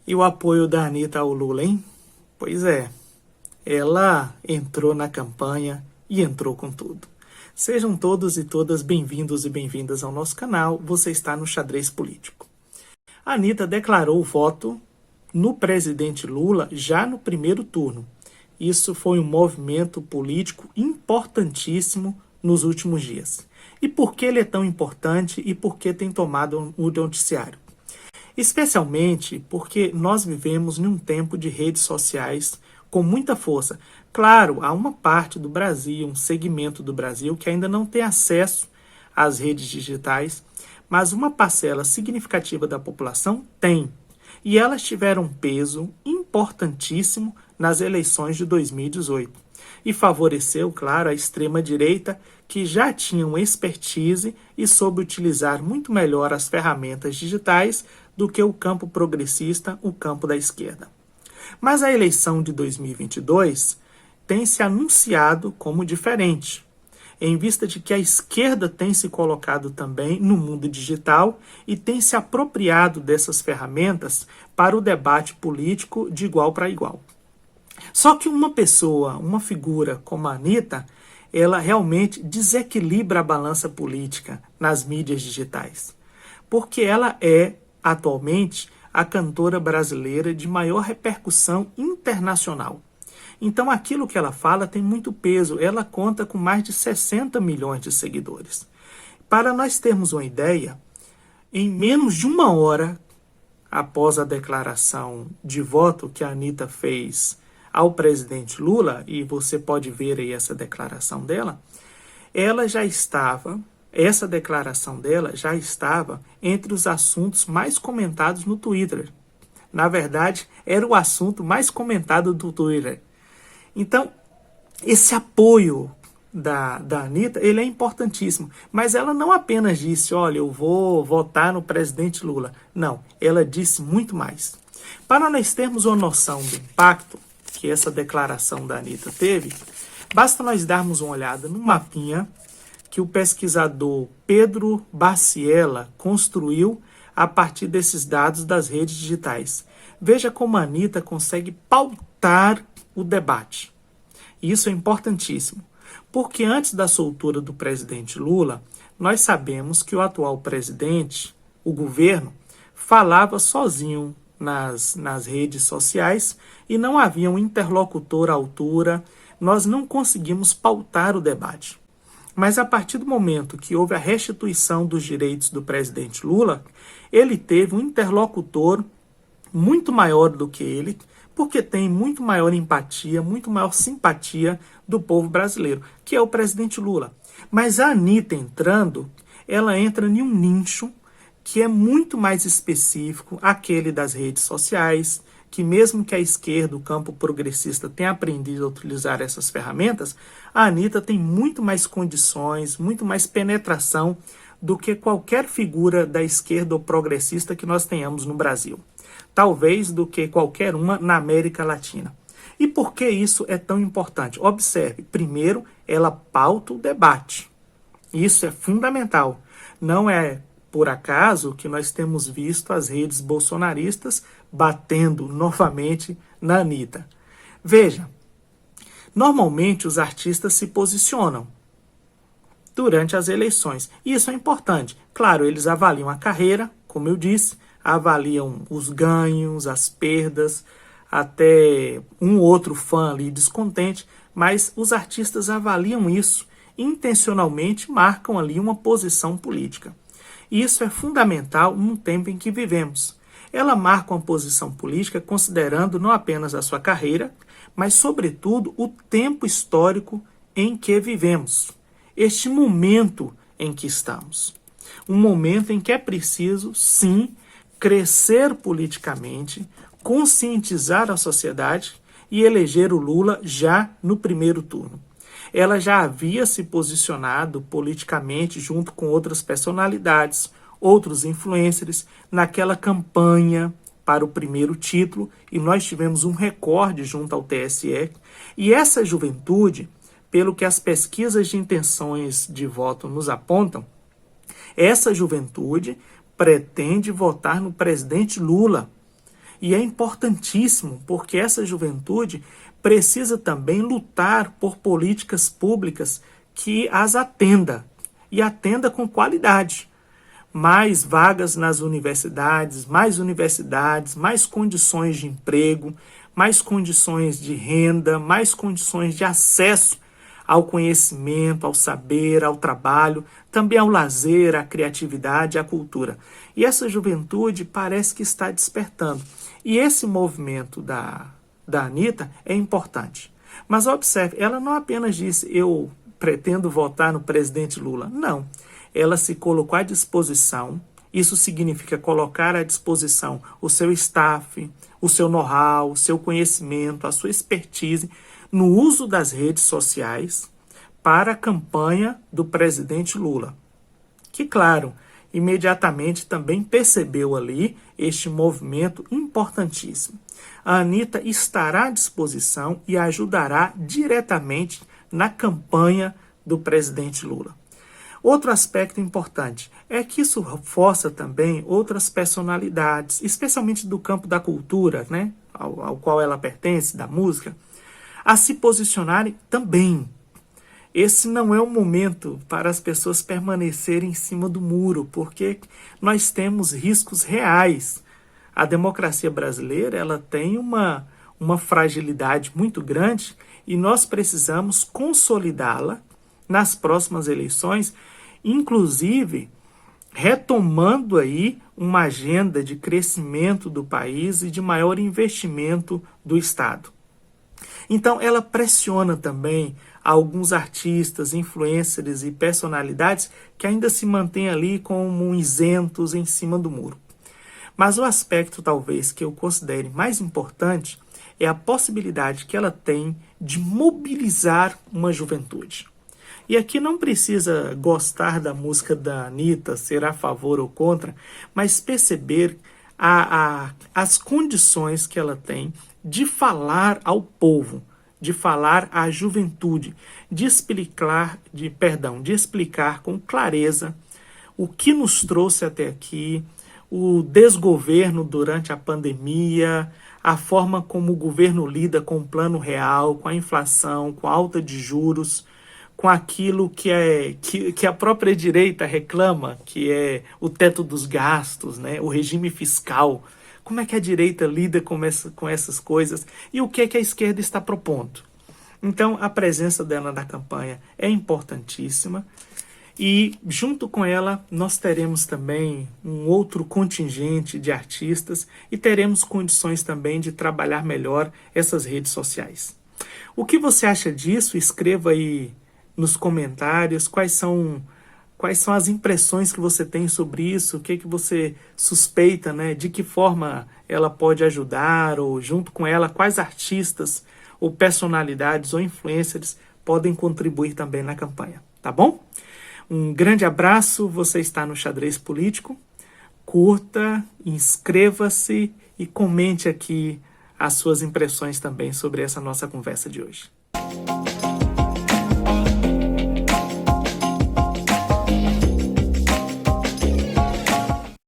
E o apoio da Anitta ao Lula, hein? Pois é, ela entrou na campanha e entrou com tudo. Sejam todos e todas bem-vindos e bem-vindas ao nosso canal. Você está no Xadrez Político. A Anitta declarou o voto no presidente Lula já no primeiro turno. Isso foi um movimento político importantíssimo nos últimos dias. E por que ele é tão importante e por que tem tomado o noticiário? Especialmente porque nós vivemos num tempo de redes sociais com muita força. Claro, há uma parte do Brasil, um segmento do Brasil que ainda não tem acesso às redes digitais, mas uma parcela significativa da população tem. E elas tiveram um peso importantíssimo nas eleições de 2018. E favoreceu, claro, a extrema-direita, que já tinham expertise e soube utilizar muito melhor as ferramentas digitais do que o campo progressista, o campo da esquerda. Mas a eleição de 2022 tem se anunciado como diferente, em vista de que a esquerda tem se colocado também no mundo digital e tem se apropriado dessas ferramentas para o debate político de igual para igual. Só que uma pessoa, uma figura como a Anitta, ela realmente desequilibra a balança política nas mídias digitais, porque ela é, atualmente, a cantora brasileira de maior repercussão internacional. Então aquilo que ela fala tem muito peso, ela conta com mais de 60 milhões de seguidores. Para nós termos uma ideia, em menos de uma hora após a declaração de voto que a Anitta fez ao presidente Lula, e você pode ver aí essa declaração dela, essa declaração dela já estava entre os assuntos mais comentados no Twitter. Na verdade, era o assunto mais comentado do Twitter. Então, esse apoio da Anitta, ele é importantíssimo. Mas ela não apenas disse, olha, eu vou votar no presidente Lula. Não, ela disse muito mais. Para nós termos uma noção do impacto que essa declaração da Anitta teve, basta nós darmos uma olhada no mapinha que o pesquisador Pedro Baciela construiu a partir desses dados das redes digitais. Veja como a Anitta consegue pautar o debate. Isso é importantíssimo, porque antes da soltura do presidente Lula, nós sabemos que o atual presidente, o governo, falava sozinho nas redes sociais e não havia um interlocutor à altura, nós não conseguimos pautar o debate. Mas a partir do momento que houve a restituição dos direitos do presidente Lula, ele teve um interlocutor muito maior do que ele, porque tem muito maior empatia, muito maior simpatia do povo brasileiro, que é o presidente Lula. Mas a Anitta entrando, ela entra em um nicho que é muito mais específico, aquele das redes sociais, que mesmo que a esquerda, o campo progressista, tenha aprendido a utilizar essas ferramentas, a Anitta tem muito mais condições, muito mais penetração do que qualquer figura da esquerda ou progressista que nós tenhamos no Brasil. Talvez do que qualquer uma na América Latina. E por que isso é tão importante? Observe, primeiro, ela pauta o debate. Isso é fundamental. Não é por acaso que nós temos visto as redes bolsonaristas batendo novamente na Anitta. Veja, normalmente os artistas se posicionam durante as eleições. E isso é importante. Claro, eles avaliam a carreira, como eu disse, avaliam os ganhos, as perdas, até um outro fã ali descontente, mas os artistas avaliam isso intencionalmente, marcam ali uma posição política. E isso é fundamental no tempo em que vivemos. Ela marca uma posição política considerando não apenas a sua carreira, mas sobretudo o tempo histórico em que vivemos. Este momento em que estamos. Um momento em que é preciso, sim, crescer politicamente, conscientizar a sociedade e eleger o Lula já no primeiro turno. Ela já havia se posicionado politicamente junto com outras personalidades, outros influencers, naquela campanha para o primeiro título, e nós tivemos um recorde junto ao TSE, e essa juventude, pelo que as pesquisas de intenções de voto nos apontam, essa juventude pretende votar no presidente Lula. E é importantíssimo, porque essa juventude precisa também lutar por políticas públicas que as atenda, e atenda com qualidade. Mais vagas nas universidades, mais condições de emprego, mais condições de renda, mais condições de acesso ao conhecimento, ao saber, ao trabalho, também ao lazer, à criatividade, à cultura. E essa juventude parece que está despertando. E esse movimento da Anitta é importante. Mas observe, ela não apenas disse, eu pretendo votar no presidente Lula. Não. Ela se colocou à disposição. Isso significa colocar à disposição o seu staff, o seu know-how, o seu conhecimento, a sua expertise no uso das redes sociais para a campanha do presidente Lula. Que, claro, imediatamente também percebeu ali este movimento importantíssimo. A Anitta estará à disposição e ajudará diretamente na campanha do presidente Lula. Outro aspecto importante é que isso reforça também outras personalidades, especialmente do campo da cultura, né, ao qual ela pertence, da música, a se posicionarem também. Esse não é o momento para as pessoas permanecerem em cima do muro, porque nós temos riscos reais. A democracia brasileira ela tem uma fragilidade muito grande e nós precisamos consolidá-la nas próximas eleições, inclusive retomando aí uma agenda de crescimento do país e de maior investimento do Estado. Então ela pressiona também alguns artistas, influencers e personalidades que ainda se mantêm ali como isentos em cima do muro. Mas o aspecto talvez que eu considere mais importante é a possibilidade que ela tem de mobilizar uma juventude. E aqui não precisa gostar da música da Anitta, ser a favor ou contra, mas perceber as condições que ela tem de falar ao povo, de falar à juventude, de explicar com clareza o que nos trouxe até aqui, o desgoverno durante a pandemia, a forma como o governo lida com o plano real, com a inflação, com a alta de juros, com aquilo que a própria direita reclama, que é o teto dos gastos, né? O regime fiscal. Como é que a direita lida com essas coisas e o que é que a esquerda está propondo? Então, a presença dela na campanha é importantíssima e, junto com ela, nós teremos também um outro contingente de artistas e teremos condições também de trabalhar melhor essas redes sociais. O que você acha disso? Escreva aí nos comentários quais são as impressões que você tem sobre isso, o que você suspeita, né? De que forma ela pode ajudar, ou junto com ela, quais artistas, ou personalidades, ou influencers podem contribuir também na campanha, tá bom? Um grande abraço, você está no Xadrez Político, curta, inscreva-se e comente aqui as suas impressões também sobre essa nossa conversa de hoje.